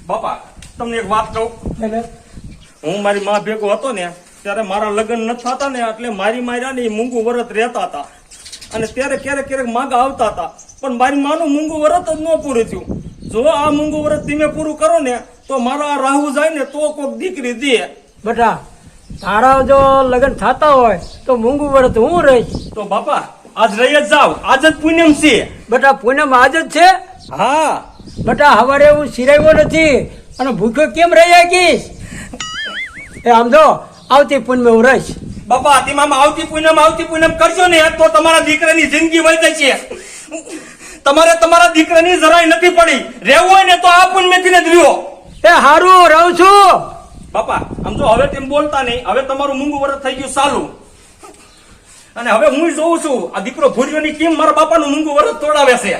બાપા તમને એક વાત કહું, હું મારી માં ભેગો હતો ને ત્યારે મારા લગ્ન ન થતા ને એટલે મારી માર્યા ને મૂંગું વરત રહેતા હતા અને ત્યારે ક્યારેક માગા આવતા હતા, પણ મારી માનું મૂંગું વરત જ ન પૂરું થયું. જો આ મૂંગું વરત તમે પૂરું કરો ને તો મારા આ રાહુ જાય ને તો કોઈક દીકરી દે. બેટા તારા જો લગ્ન થતા હોય તો મૂંગું વરત હું રહીશ. તો બાપા આજ રહી જ જાવ, આજ જ પૂનમ છે. બેટા પૂનમ આજ જ છે. હા બેટા હવારે હું સિરાવ્યો નથી અને ભૂખ્યો કેમ રહી શકીશ? એ આમ જો આવતી પૂનમે હું રહીશ. બાપા તેમાં આવતી પૂનમ કરશો ને તો તમારા દીકરાની જિંદગી વહી જશે. તમારે તમારા દીકરાની જરાય નથી પડી, રહેવું હોય ને તો આ પૂનમેથી જ રહ્યો. એ હારું રહું છું. બાપા આમ જો હવે તેમ બોલતા નહીં, હવે તમારું મૂંગું વરસ થઈ ગયું ચાલુ. અને હવે હું જોઉં છું આ દીકરો ભૂરીઓની કેમ મારા બાપાનું મૂંગું વરસ તોડાવે છે.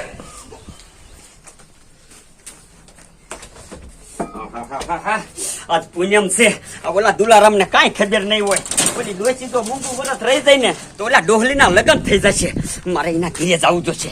આજ પૂનમ છે, ઓલા દુલારામ ને કઈ ખબર નહીં હોય. ઓલી ડોસી તો મૂંગું વરસ રહી જાય ને તો ઓલા ડોહલી ના લગ્ન થઈ જશે. મારે એના ઘરે જવું જોશે.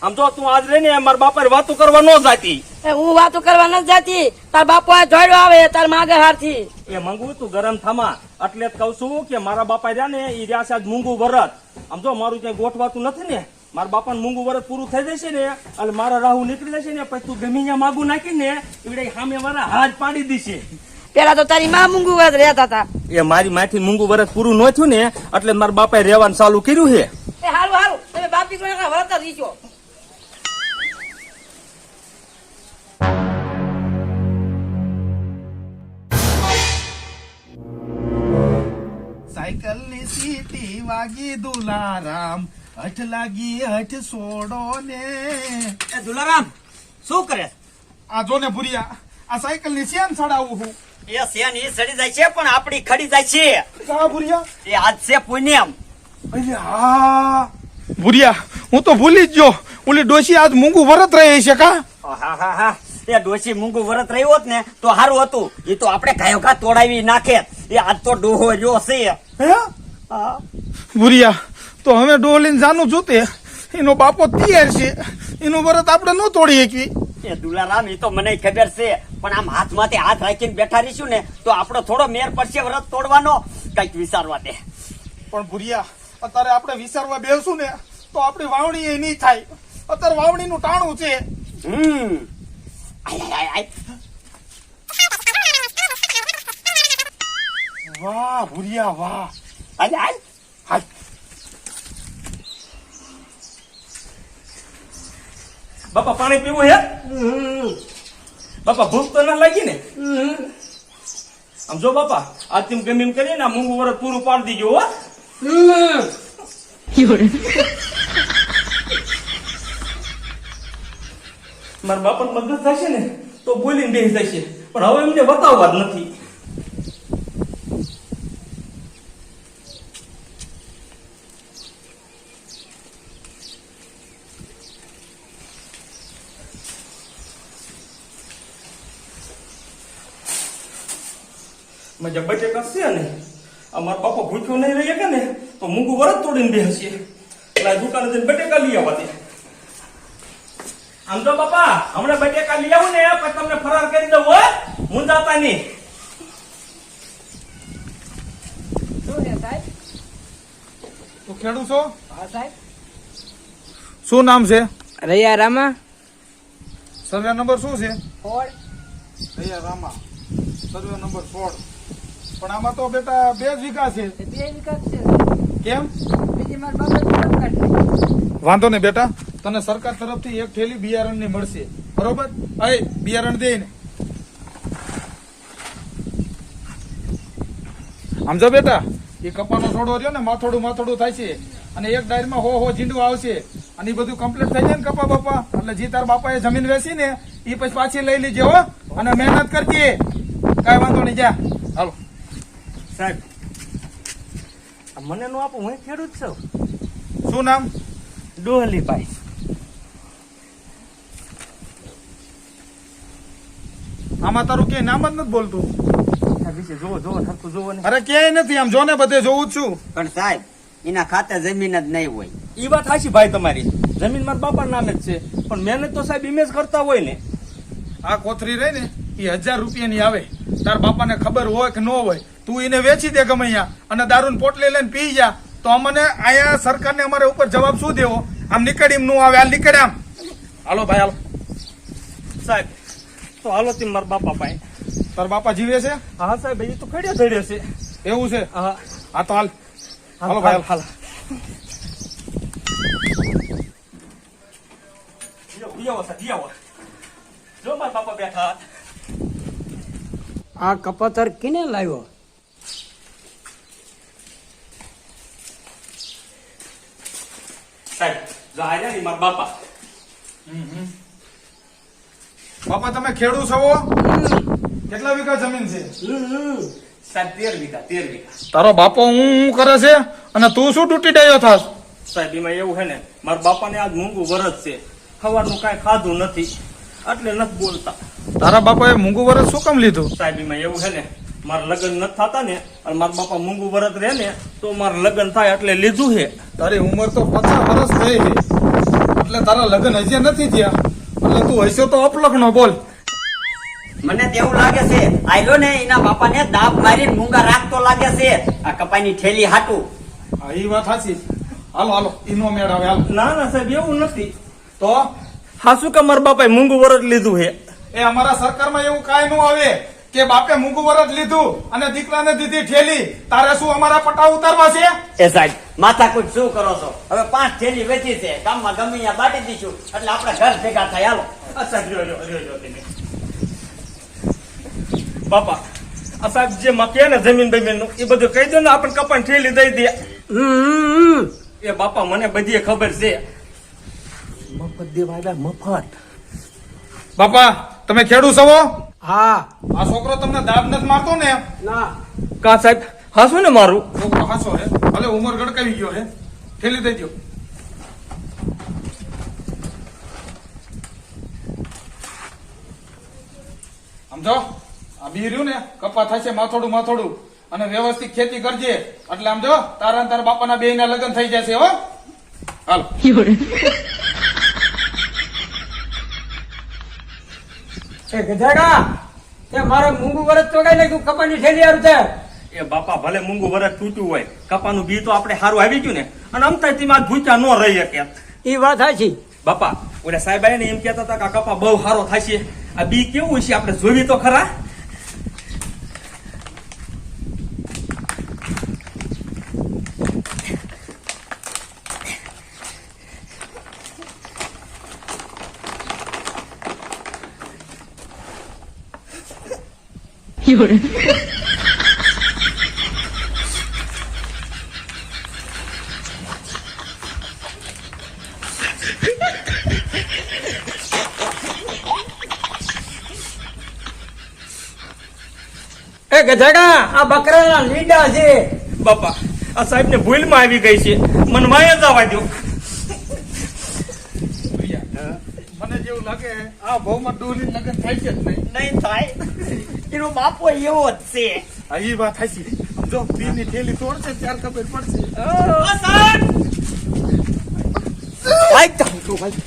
આમ તો તું આજ રહીને મારા બાપા વાતો કરવા ન જાતી. હું વાતો કરવા નથી જાતી. તાર બાપો જોડ્યો આવે તાર માગે હારથી. એ મંગુ તું ગરમ થામા, એટલે જ કઉ છું કે મારા બાપા રહ્યા ને એ રહ્યા છે આજ મૂંગું વરત. આમ જો મારું ક્યાંય ગોઠવાતું નથી ને, મારા બાપા મૂંગું વરત પૂરું થઈ જશે ને એટલે મારા રાહુ નીકળી જશે ને પછી તું ગમે ત્યાં માગું નાખી ને એવડે સામે મારા હાથ પાડી દીશે. પેલા તો તારી માં મૂંગું વરત રહેતા હતા. એ મારી માથી મૂંગું વરત પૂરું ન થયું ને એટલે મારા બાપાએ રહેવાનું ચાલુ કર્યું છે. એ હારું હારું તમે બાપ દીકરો વરત જ રીચો. સાયકલ ની સીટી વાગી દુલારામ, હઠ લાગી હઠ છોડો ને. એ દુલારામ શું કરે? આ જો ને ભુરિયા, આ સાયકલ ની શેન ચડાવું છું. એ શેન એ સડી જાય છે પણ આપડી ખડી જાય છે. કા ભુરિયા? એ આજ છે પૂનમ. હા ભુરિયા, હું તો ભૂલી જ ગયો. ઓલી ડોશી આજ મૂંગું વરત રહે છે કા? હા એ ડોશી મૂંગું વરત રહી હોત ને તો સારું હતું. એ તો આપણે ગાયો ઘા તોડાવી નાખે. એ આજ તો ડોહો રહ્યો છે. હે ભુરિયા, તો હવે ડોલીને જાનું જોતે એનો બાપો તૈયાર છે, એનું વરત આપણે ન તોડી શકવી. એ દુલારામ એ તો મને ખબર છે, પણ આમ હાથમાંથી હાથ રાખીને બેઠા રહીશું ને તો આપણો થોડો મેર પડશે વરત તોડવાનો. કઈક વિચારવા દે. પણ ભુરિયા, અત્યારે આપણે વિચારવા બેસું ને તો આપણી વાવણી એ નહીં થાય. અત્યારે વાવણી નું ટાણું છે. આય. વાહ ભુરિયા વાહ. હાય. બાપા પાણી પીવું હે? બાપા ભૂખ તો ના લાગી ને? આમ જો બાપા આજ તેમ ગમે એમ કરીને આ મૂંગું વરસ પૂરું પાડી દીજો. હો મારા બાપા મદદ થશે ને તો બોલીને બેસી જશે, પણ હવે એમને બતાવવા જ નથી. મજા બટેકા છે ને અમારા બાપા ભૂખ્યો નહીં રહી કે ને તો મૂંગું વરસ તોડીને બેસશે. એટલે દુકાને જઈને બટેકા લઈ આવવા દે. આમ તો બાપા હમણાં બટેકા લઈ આવું ને પછી તમને ફરાર કરી દઉં. હો મુંજાતા નહીં. તો ખેડૂત છો? હા સાહેબ. શું નામ છે? રૈયા રામા. સર્વે નંબર શું છે? 16. Raiya Rama, survey number 16. પણ આમાં તો બેટા 2 જ વીઘા છે. 2 વિકલ્પ છે. કેમ? બીજી મારા બાપા વાંધો ને બેટા, તને સરકાર તરફથી 1 થેલી બિયારણ ની મળશે, બરોબર? અય બિયારણ દે ને. આમ જો બેટા, એ કપાનો છોડો રહ્યો ને માથોડું થાય છે અને એક ડાયરમાં હો જીંડું આવશે અને એ બધું કમ્પ્લીટ થઈ જાય ને કપા બાપા એટલે જે તાર બાપા એ જમીન વેચી ને એ પછી પાછી લઈ લેજે. હો અને મહેનત કરજે, કઈ વાંધો નહીં. જા હાલો. સાહેબ મને નો આપો, હું ખેડૂત છું. શું નામ? ડોહલીભાઈ. આમાં તારું ક્યાંય નામ જ નથી બોલતું. વિશે જોવો જોવો સરખું જોવો ને. અરે ક્યાંય નથી, આમ જો ને બધે જોઉં જ છું. પણ સાહેબ એના ખાતે જમીન જ નહીં હોય. ઈ વાત હાચી ભાઈ તમારી, જમીન મારા બાપા નામે જ છે, પણ મહેનત તો સાહેબ ઇમેજ કરતા હોય ને. આ કોથરી રહી ને એ 1000 રૂપિયાની આવે. તાર બાપાને ખબર હોય કે ન હોય, તું એને વેચી દે ગમે અહીંયા અને દારૂની પોટલી લઈને પી જા, તો અમને અહીંયા સરકારને અમારે ઉપર જવાબ શું દેવો? આમ નીકળી નું આવે, હાલ નીકળે આમ. હાલો ભાઈ હાલો. સાહેબ તો હાલો તી મારા બાપા પાસે. તાર બાપા જીવે છે? હા સાહેબ હજી તો ખડ્યો ધડ્યો છે. એવું છે? હા હા તો હાલ. હાલો ભાઈ હાલ. જો મારા બાપા બેઠા. આ કપાતર કિને લાવ્યો? સાહેબ જો આયા ને મારા બાપા. બાપા તમે ખેડૂત છો? કેટલા વીઘા જમીન છે? સાહેબ 13 વીઘા 13 વીઘા. તારો બાપો હું કરે છે અને તું શું તૂટી ડાયો થાસ? સાહેબ એમાં એવું છે ને, મારા બાપાને આજ મૂંગું વરસ છે, સવારનું કાંઈ ખાધું નથી એટલે નથી બોલતા. તારા બાપાએ મૂંગું વરસ શું કામ લીધું? સાહેબ એમાં એવું છે ને, મારા લગ્ન નથી થતા ને અને મારા બાપા મૂંગું વરસ રહે ને તો મારા લગ્ન થાય એટલે લીધું છે. તારી ઉંમર તો 50 વર્ષ થઈ છે એટલે તારા લગ્ન હજી નથી થયા એટલે તું હશે તો અપલખનો બોલ. મને તેવું લાગે છે આયલો ને એના બાપાને દાબ મારીને મૂંગા રાખતો લાગે છે આ કપાઈની થેલી હાટું. હા એ વાત સાચી. હાલો હાલો ઈનો મેળ આવે હાલો. ના ના સાહેબ એવું નથી. તો હા શું કે મારા બાપાએ મૂંગું વરસ લીધું છે. એ અમારા સરકારમાં એવું કાંઈ ન આવે કે બાપે મૂંગું વરસ લીધું અને દીકરાને દીધી ઠેલી. તારે શું અમારા પટા ઉતારવા છે? એ સાહેબ માથાકૂટ શું કરો છો? હવે 5 થેલી વેચી છે, ગામમાં ગમે ત્યાં બાટી દઈશું એટલે આપણે ઘર ભેગા થાય. હાલો. આ સાહેબ રહ્યો તમે. બાપા આ સાહેબ જે માં કે ને જમીન બમીન નું એ બધું કહી દો ને, આપણે કપાને ઠેલી દઈ દે. એ બાપા મને બધી ખબર છે. મફત દેવા મફત. બાપા તમે ખેડૂત છો? હા. આ છોકરો તમને દાબ નથી મારતો ને? ના. કા સાહેબ હાસું ને મારું? છોકરો હાસો હે, ભલે ઉંમર ગડકાવી ગયો હે. ઠેલી દઈ દો. સમજો આ બી રહ્યું ને કપા થશે માથોડું અને વ્યવસ્થિત ખેતી કરજે એટલે આમ જો તારા ને તારા બાપાના બે ના લગ્ન થઈ જશે હો. હાલો. એ ગધાડા, તે મારે મૂંગું વરસ ચોગાઈ નાખ્યું કપાની થેલી હારું છે. એ બાપા ભલે મૂંગું વરસ તૂટ્યું હોય, કપાનું બી તો આપણે સારું આવી ગયું ને, અને અમતા તેમાં ભૂખ્યા ન રહી શકે. ઈ વાત સાચી. બાપા ઓલા સાહેબ આયા ને એમ કહેતા હતા કે આ કપા બહુ સારો થશે. આ બી કેવું છે આપણે જોવી તો ખરા. એ ગધાડા, આ બકરાના લીડા છે. બાપા આ સાહેબ ને ભૂલમાં આવી ગઈ છે, મને વાયા જવા દો. મને જેવું લાગે આ ભાવમાં ડોલી લગ્ન થાય છે જ નહીં. નહીં થાય. એનો બાપો એવો જ છે. હા એ વાત થાય છે. સમજો બીની થેલી તોડશે ત્યાર ખબર પડશે. ભાઈ તો હું ભાઈ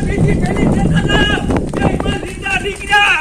બીજી પેલી જતા ના, એ મારી રીંગણા.